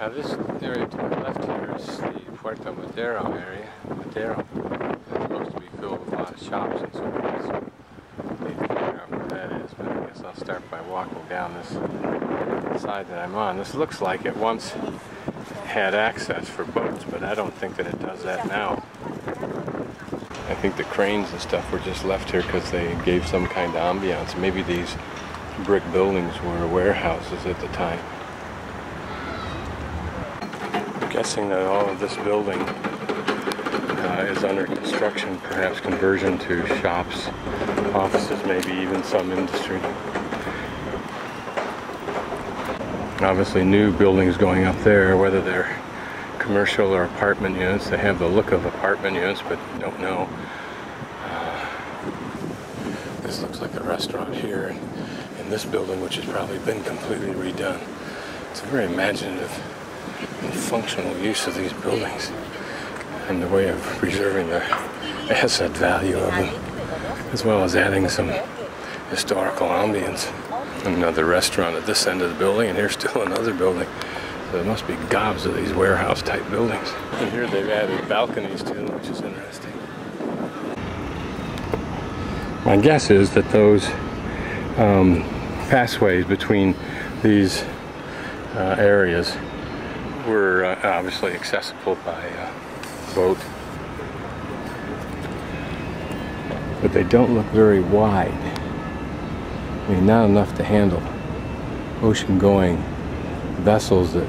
Now this area to my left here is the Puerto Madero area. Madero. It's supposed to be filled with a lot of shops and so forth. So I need to figure out where that is, but I guess I'll start by walking down this side that I'm on. This looks like it once had access for boats, but I don't think that it does that now. I think the cranes and stuff were just left here because they gave some kind of ambiance. Maybe these brick buildings were warehouses at the time. I'm guessing that all of this building is under construction, perhaps conversion to shops, offices, maybe even some industry. Obviously new buildings going up there, whether they're commercial or apartment units. They have the look of apartment units, but you don't know. This looks like a restaurant here in this building, which has probably been completely redone. It's a very imaginative and functional use of these buildings and the way of preserving the asset value of them, as well as adding some historical ambience. Another restaurant at this end of the building, and here's still another building. So there must be gobs of these warehouse type buildings. And here they've added balconies to them, which is interesting. My guess is that those pathways between these areas were obviously accessible by boat, but they don't look very wide. I mean, not enough to handle ocean-going vessels that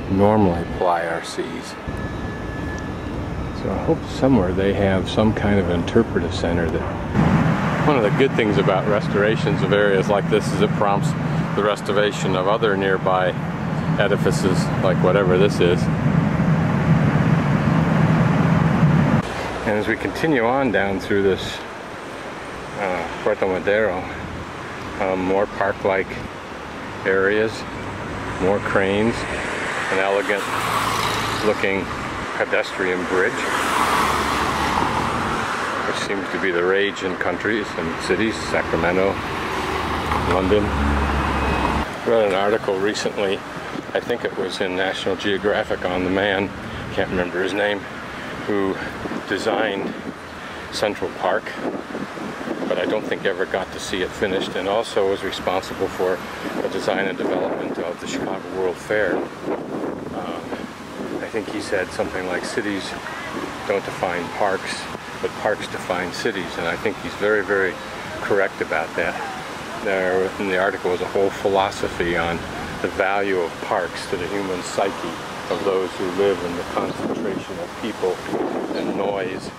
normally ply our seas. So I hope somewhere they have some kind of interpretive center. That one of the good things about restorations of areas like this is it prompts the restoration of other nearby edifices, like whatever this is. And as we continue on down through this Puerto Madero, more park-like areas, more cranes, an elegant looking pedestrian bridge, which seems to be the rage in countries and cities, Sacramento, London. I read an article recently, I think it was in National Geographic, on the man, can't remember his name, who designed Central Park, but I don't think ever got to see it finished, and also was responsible for the design and development of the Chicago World Fair. I think he said something like cities don't define parks, but parks define cities, and I think he's very, very correct about that. There in the article was a whole philosophy on the value of parks to the human psyche of those who live in the concentration of people and noise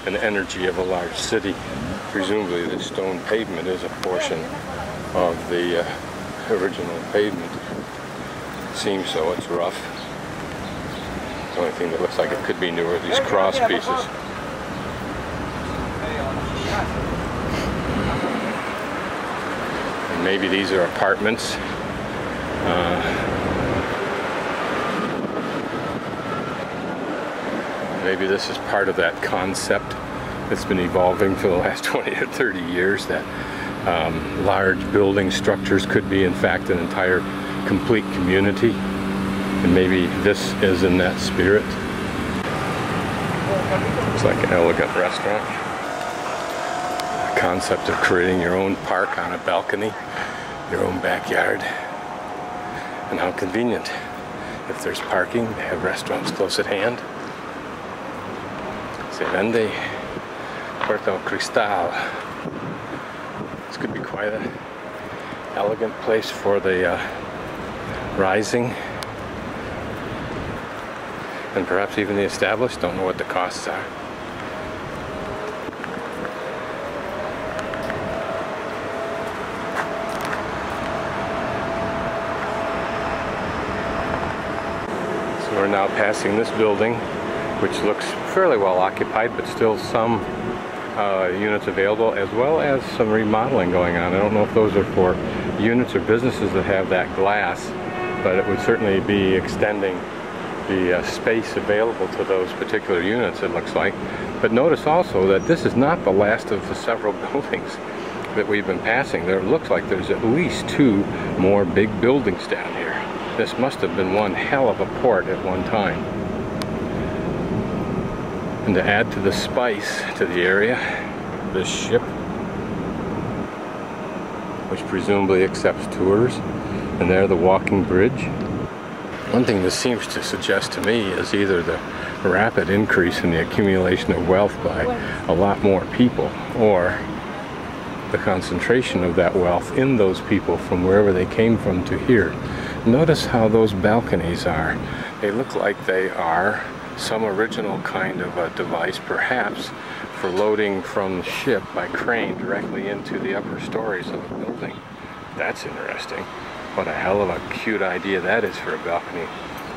and energy of a large city. Presumably the stone pavement is a portion of the original pavement. Seems so, it's rough. The only thing that looks like it could be new are these cross pieces. And maybe these are apartments. Maybe this is part of that concept that's been evolving for the last 20 or 30 years, that large building structures could be in fact an entire complete community, and maybe this is in that spirit. It's like an elegant restaurant. The concept of creating your own park on a balcony, your own backyard, and how convenient. If there's parking, they have restaurants close at hand. Se vende Puerto Cristal. This could be quite an elegant place for the rising, and perhaps even the established. Don't know what the costs are. So we're now passing this building, which looks fairly well occupied, but still some units available, as well as some remodeling going on. I don't know if those are for units or businesses that have that glass, but it would certainly be extending the space available to those particular units, it looks like. But notice also that this is not the last of the several buildings that we've been passing. There looks like there's at least 2 more big buildings down here. This must have been one hell of a port at one time. And to add to the spice to the area, this ship, which presumably accepts tours, and there the walking bridge. One thing this seems to suggest to me is either the rapid increase in the accumulation of wealth by a lot more people, or the concentration of that wealth in those people from wherever they came from to here. Notice how those balconies are. They look like they are some original kind of a device, perhaps for loading from the ship by crane directly into the upper stories of a building. That's interesting. What a hell of a cute idea that is for a balcony,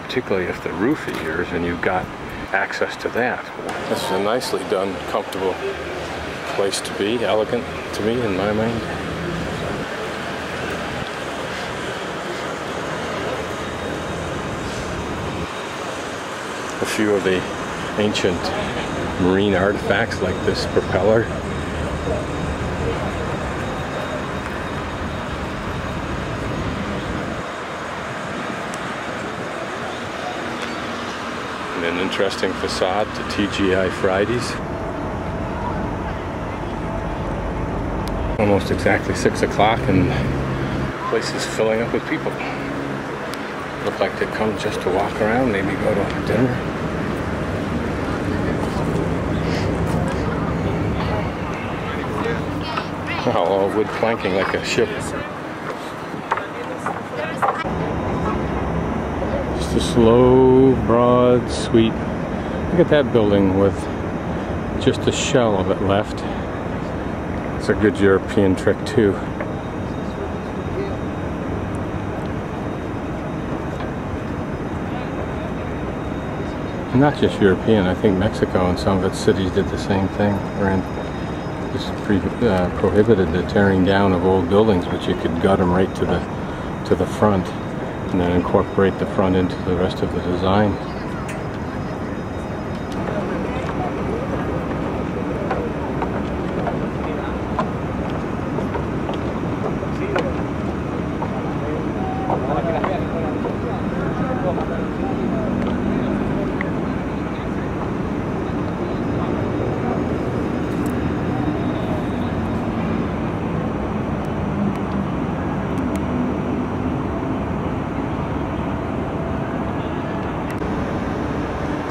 particularly if the roof is yours and you've got access to that. This is a nicely done, comfortable place to be, elegant to me in my mind. A few of the ancient marine artifacts like this propeller. And an interesting facade to TGI Fridays. Almost exactly 6 o'clock and the place is filling up with people. Look like they come just to walk around, maybe go to dinner. Oh, all wood planking like a ship. Just a slow, broad sweep. Look at that building with just a shell of it left. It's a good European trick too. Not just European, I think Mexico and some of its cities did the same thing. This prohibited the tearing down of old buildings, but you could gut them right to the front and then incorporate the front into the rest of the design.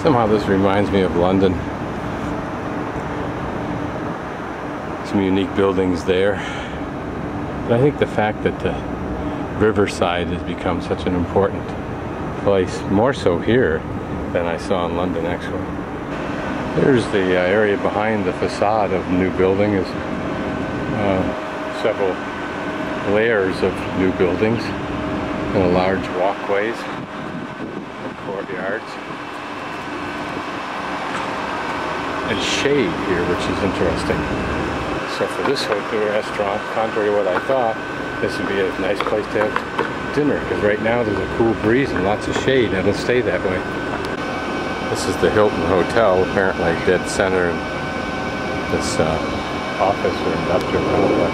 Somehow this reminds me of London. Some unique buildings there. But I think the fact that the riverside has become such an important place, more so here than I saw in London actually. There's the area behind the facade of the new building. Is several layers of new buildings and large walkways and courtyards. And shade here, which is interesting. So for this hotel restaurant, contrary to what I thought, this would be a nice place to have dinner, because right now there's a cool breeze and lots of shade, and it'll stay that way. This is the Hilton Hotel, apparently dead center in this office or industrial complex.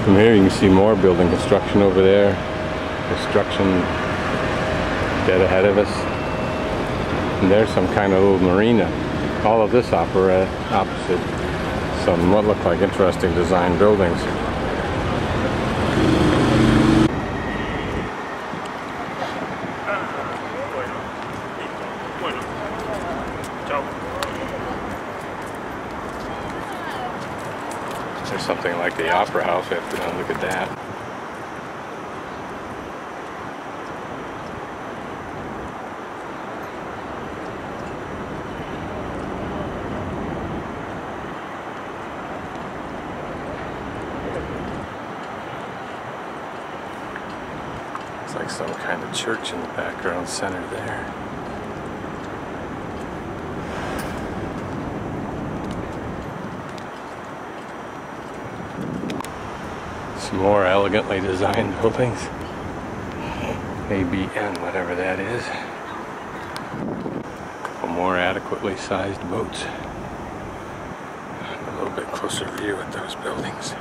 From here you can see more building construction over there. Construction dead ahead of us. And there's some kind of little marina. All of this opposite some what look like interesting design buildings. There's something like the Opera House. We have to go and look at that. Like some kind of church in the background center there. Some more elegantly designed buildings. ABN, whatever that is. A couple more adequately sized boats. A little bit closer view at those buildings.